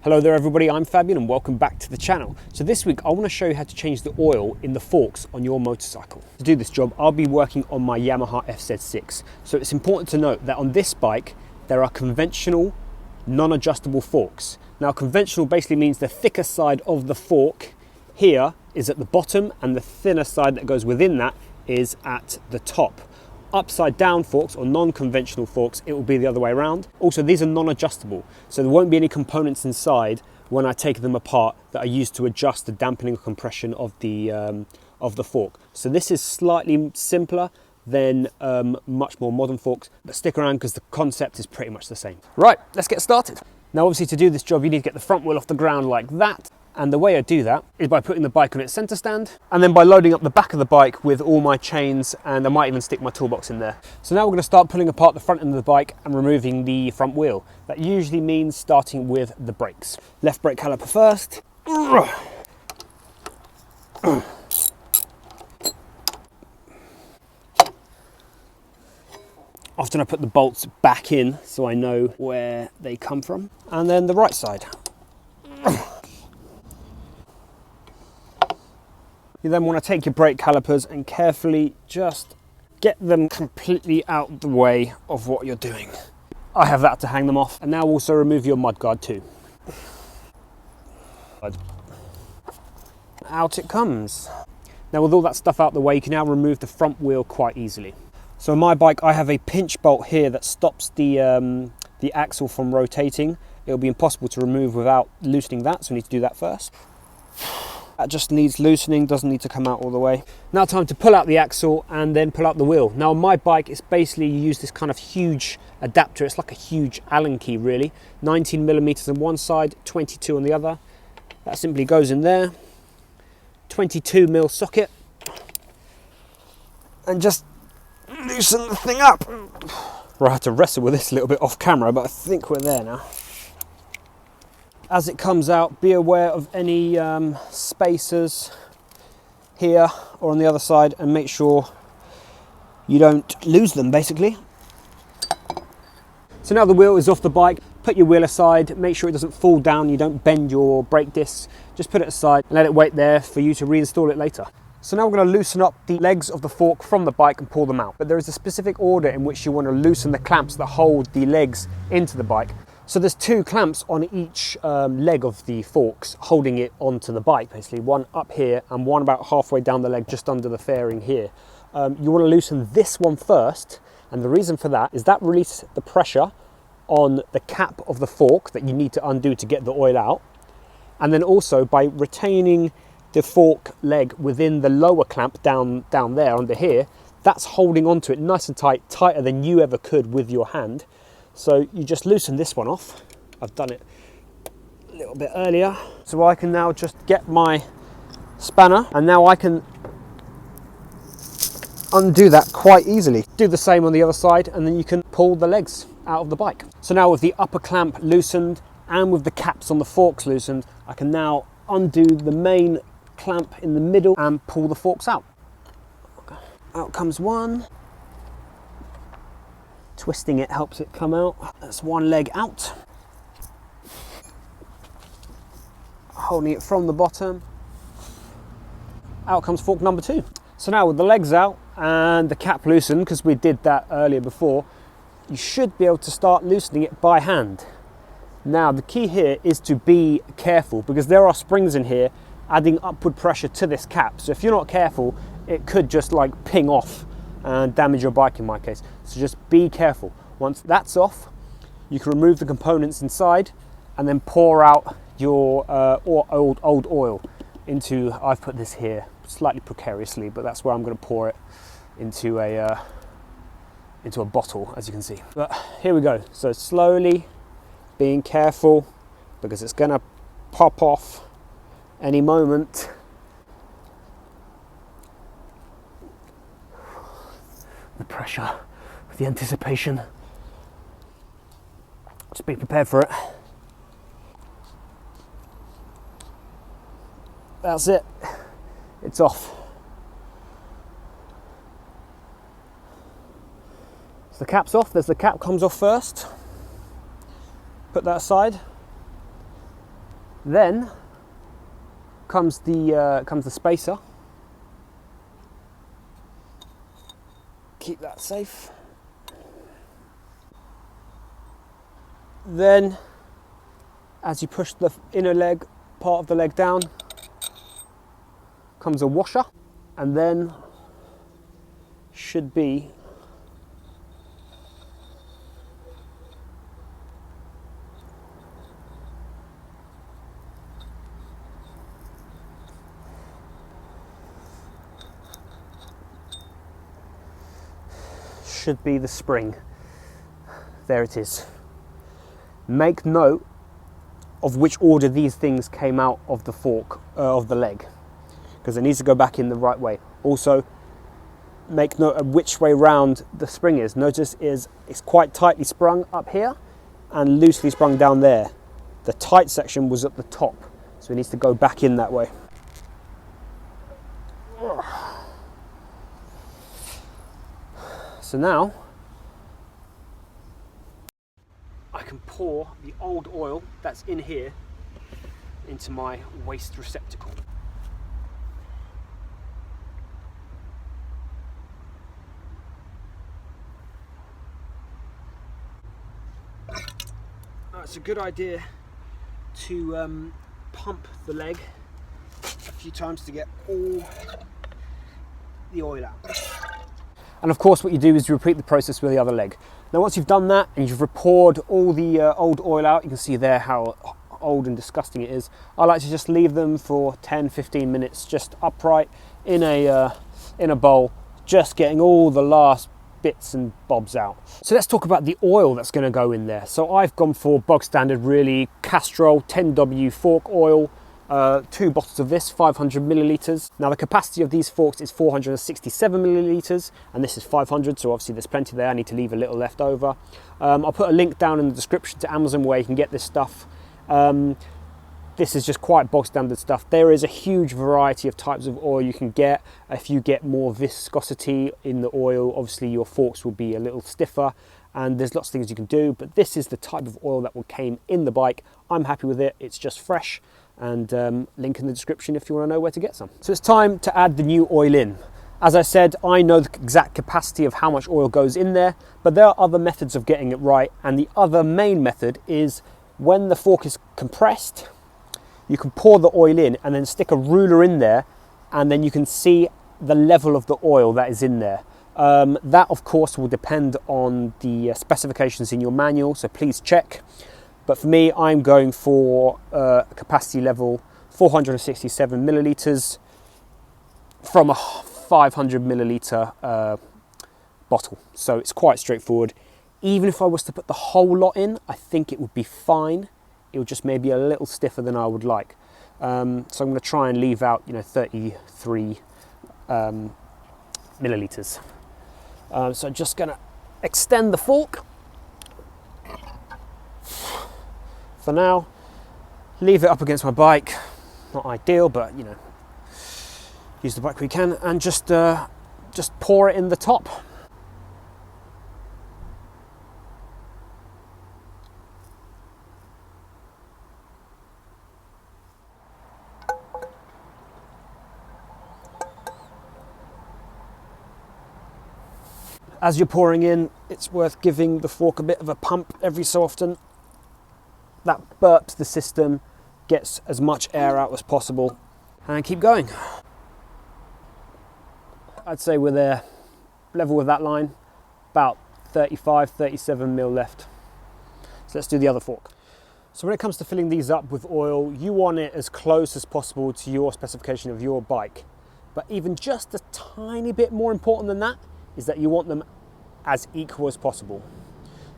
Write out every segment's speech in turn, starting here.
Hello there everybody, I'm Fabien and welcome back to the channel. So this week I want to show you how to change the oil in the forks on your motorcycle. To do this job I'll be working on my Yamaha FZ6. So it's important to note that on this bike there are conventional non-adjustable forks. Now conventional basically means the thicker side of the fork here is at the bottom and the thinner side that goes within that is at the top. Upside down forks or non-conventional forks, it will be the other way around. Also, these are non-adjustable, so there won't be any components inside when I take them apart that are used to adjust the dampening or compression of the fork. So this is slightly simpler than much more modern forks, but stick around because the concept is pretty much the same. Right, let's get started. Now obviously to do this job you need to get the front wheel off the ground like that. And the way I do that is by putting the bike on its center stand and then by loading up the back of the bike with all my chains, and I might even stick my toolbox in there. So now we're going to start pulling apart the front end of the bike and removing the front wheel. That usually means starting with the brakes. Left brake caliper first. Often I put the bolts back in so I know where they come from. And then the right side. You then want to take your brake calipers and carefully just get them completely out of the way of what you're doing. I have that to hang them off. And now also remove your mudguard too. Out it comes. Now with all that stuff out the way, you can now remove the front wheel quite easily. So on my bike, I have a pinch bolt here that stops the axle from rotating. It'll be impossible to remove without loosening that, so we need to do that first. That just needs loosening, doesn't need to come out all the way. Now time to pull out the axle and then pull out the wheel. Now on my bike, it's basically you use this kind of huge adapter. It's like a huge Allen key really. 19 millimeters on one side, 22 on the other. That simply goes in there. 22 mil socket. And just loosen the thing up. Right, I had to wrestle with this a little bit off camera, but I think we're there now. As it comes out, be aware of any spacers here or on the other side and make sure you don't lose them basically. So now the wheel is off the bike, put your wheel aside, make sure it doesn't fall down, you don't bend your brake discs, just put it aside and let it wait there for you to reinstall it later. So now we're going to loosen up the legs of the fork from the bike and pull them out. But there is a specific order in which you want to loosen the clamps that hold the legs into the bike. So there's two clamps on each leg of the forks holding it onto the bike, basically. One up here and one about halfway down the leg just under the fairing here. You want to loosen this one first, and the reason for that is that releases the pressure on the cap of the fork that you need to undo to get the oil out. And then also by retaining the fork leg within the lower clamp down there under here, that's holding onto it nice and tight, tighter than you ever could with your hand. So you just loosen this one off. I've done it a little bit earlier. So I can now just get my spanner and now I can undo that quite easily. Do the same on the other side and then you can pull the legs out of the bike. So now with the upper clamp loosened and with the caps on the forks loosened, I can now undo the main clamp in the middle and pull the forks out. Out comes one. Twisting it helps it come out. That's one leg out. Holding it from the bottom. Out comes fork number two. So now with the legs out and the cap loosened, because we did that earlier before, you should be able to start loosening it by hand. Now the key here is to be careful because there are springs in here adding upward pressure to this cap. So if you're not careful, it could just like ping off and damage your bike in my case. So just be careful. Once that's off, you can remove the components inside and then pour out your old oil into, I've put this here slightly precariously, but that's where I'm going to pour it into a bottle, as you can see. But here we go. So slowly, being careful because it's going to pop off any moment. The pressure, the anticipation. Just be prepared for it. That's it. It's off. So the cap's off. There's the cap comes off first. Put that aside. Then comes the spacer. Keep that safe. Then, as you push the inner leg, part of the leg down, comes a washer, and then should be the spring. There it is. Make note of which order these things came out of the fork, of the leg, because it needs to go back in the right way. Also, make note of which way round the spring is. Notice it's quite tightly sprung up here and loosely sprung down there. The tight section was at the top, so it needs to go back in that way. So now I can pour the old oil that's in here into my waste receptacle. It's a good idea to pump the leg a few times to get all the oil out. And of course what you do is you repeat the process with the other leg. Now once you've done that and you've poured all the old oil out, you can see there how old and disgusting it is. I like to just leave them for 10-15 minutes just upright in a bowl, just getting all the last bits and bobs out. So let's talk about the oil that's going to go in there. So I've gone for bog standard, really, Castrol 10W fork oil. 2 bottles of this, 500 millilitres. Now the capacity of these forks is 467 millilitres and this is 500, so obviously there's plenty there. I need to leave a little left over. I'll put a link down in the description to Amazon where you can get this stuff. This is just quite bog standard stuff. There is a huge variety of types of oil you can get. If you get more viscosity in the oil, obviously your forks will be a little stiffer, and there's lots of things you can do, but this is the type of oil that came in the bike. I'm happy with it, it's just fresh. And link in the description if you want to know where to get some. So it's time to add the new oil in. As I said, I know the exact capacity of how much oil goes in there, but there are other methods of getting it right, and the other main method is when the fork is compressed, you can pour the oil in and then stick a ruler in there, and then you can see the level of the oil that is in there. That of course will depend on the specifications in your manual, so please check. But for me, I'm going for capacity level 467 millilitres from a 500 millilitre bottle. So it's quite straightforward. Even if I was to put the whole lot in, I think it would be fine. It would just maybe a little stiffer than I would like. So I'm going to try and leave out, 33 millilitres. So I'm just going to extend the fork. For now, leave it up against my bike. Not ideal, but use the bike where you can, and just pour it in the top. As you're pouring in, it's worth giving the fork a bit of a pump every so often. That burps the system, gets as much air out as possible, and keep going. I'd say we're there, level with that line, about 35-37 mil left. So let's do the other fork. So when it comes to filling these up with oil, you want it as close as possible to your specification of your bike. But even just a tiny bit more important than that is that you want them as equal as possible.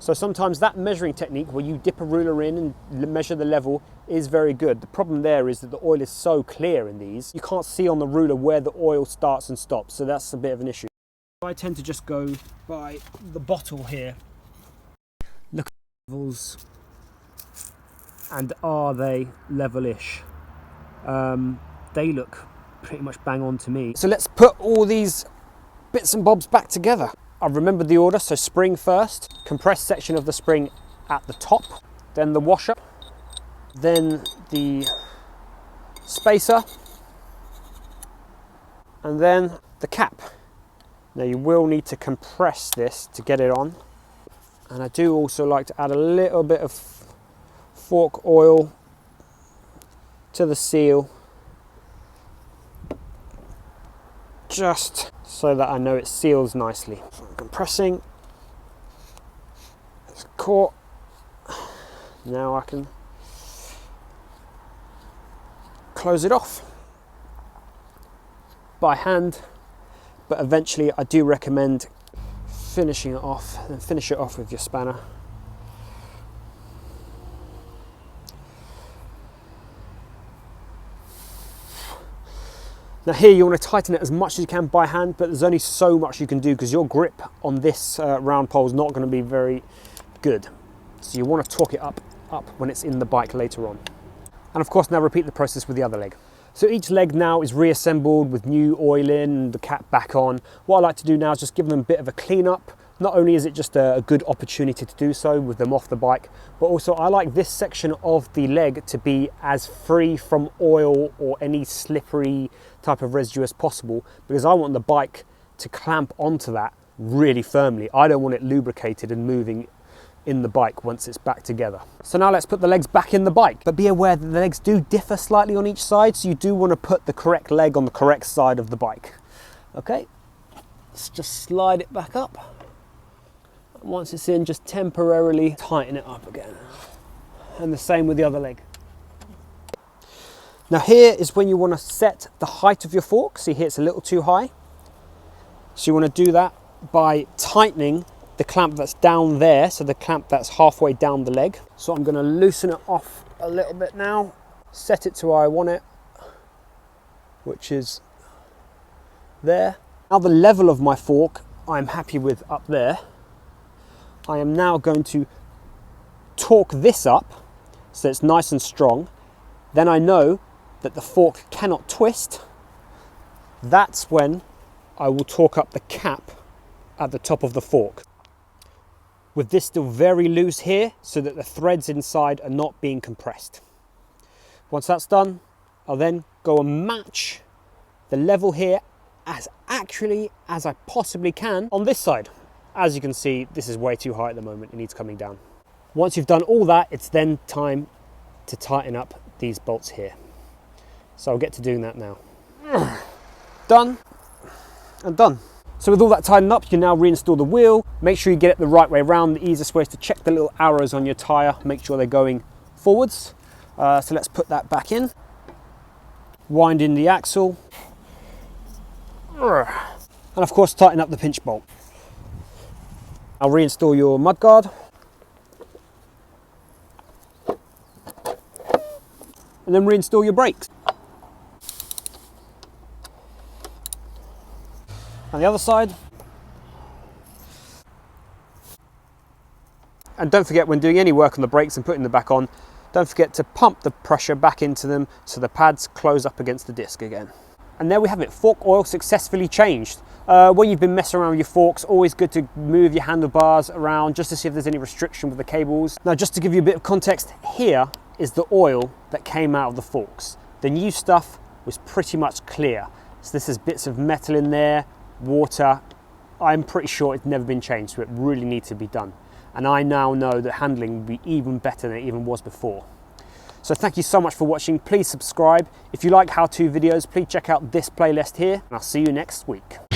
So sometimes that measuring technique where you dip a ruler in and measure the level is very good. The problem there is that the oil is so clear in these, you can't see on the ruler where the oil starts and stops, so that's a bit of an issue. I tend to just go by the bottle here. Look at the levels, and are they level-ish? They look pretty much bang on to me. So let's put all these bits and bobs back together. I've remembered the order, so spring first, compressed section of the spring at the top, then the washer, then the spacer, and then the cap. Now you will need to compress this to get it on, and I do also like to add a little bit of fork oil to the seal, just so that I know it seals nicely. So I'm compressing, it's caught, now I can close it off by hand, but eventually I do recommend finishing it off, and finish it off with your spanner. Now here you want to tighten it as much as you can by hand, but there's only so much you can do because your grip on this round pole is not going to be very good. So you want to torque it up when it's in the bike later on. And of course now repeat the process with the other leg. So each leg now is reassembled with new oil in and the cap back on. What I like to do now is just give them a bit of a clean up. Not only is it just a good opportunity to do so with them off the bike, but also I like this section of the leg to be as free from oil or any slippery type of residue as possible, because I want the bike to clamp onto that really firmly. I don't want it lubricated and moving in the bike once it's back together. So now let's put the legs back in the bike, but be aware that the legs do differ slightly on each side, so you do want to put the correct leg on the correct side of the bike. Okay, let's just slide it back up. Once it's in, just temporarily tighten it up again. And the same with the other leg. Now here is when you want to set the height of your fork. See here it's a little too high. So you want to do that by tightening the clamp that's down there, so the clamp that's halfway down the leg. So I'm going to loosen it off a little bit now, set it to where I want it, which is there. Now the level of my fork I'm happy with up there. I am now going to torque this up so it's nice and strong. Then I know that the fork cannot twist. That's when I will torque up the cap at the top of the fork, with this still very loose here so that the threads inside are not being compressed. Once that's done, I'll then go and match the level here as accurately as I possibly can on this side. As you can see, this is way too high at the moment, it needs coming down. Once you've done all that, it's then time to tighten up these bolts here. So I'll get to doing that now. Done and done. So with all that tightened up, you can now reinstall the wheel. Make sure you get it the right way around. The easiest way is to check the little arrows on your tyre, make sure they're going forwards. So let's put that back in. Wind in the axle. And of course, tighten up the pinch bolt. I'll reinstall your mudguard. And then reinstall your brakes. And the other side. And don't forget, when doing any work on the brakes and putting them back on, don't forget to pump the pressure back into them so the pads close up against the disc again. And there we have it, fork oil successfully changed. When you've been messing around with your forks, always good to move your handlebars around just to see if there's any restriction with the cables. Now, just to give you a bit of context, here is the oil that came out of the forks. The new stuff was pretty much clear. So this is bits of metal in there, water. I'm pretty sure it's never been changed, so it really needs to be done. And I now know that handling will be even better than it even was before. So thank you so much for watching. Please subscribe. If you like how-to videos, please check out this playlist here, and I'll see you next week.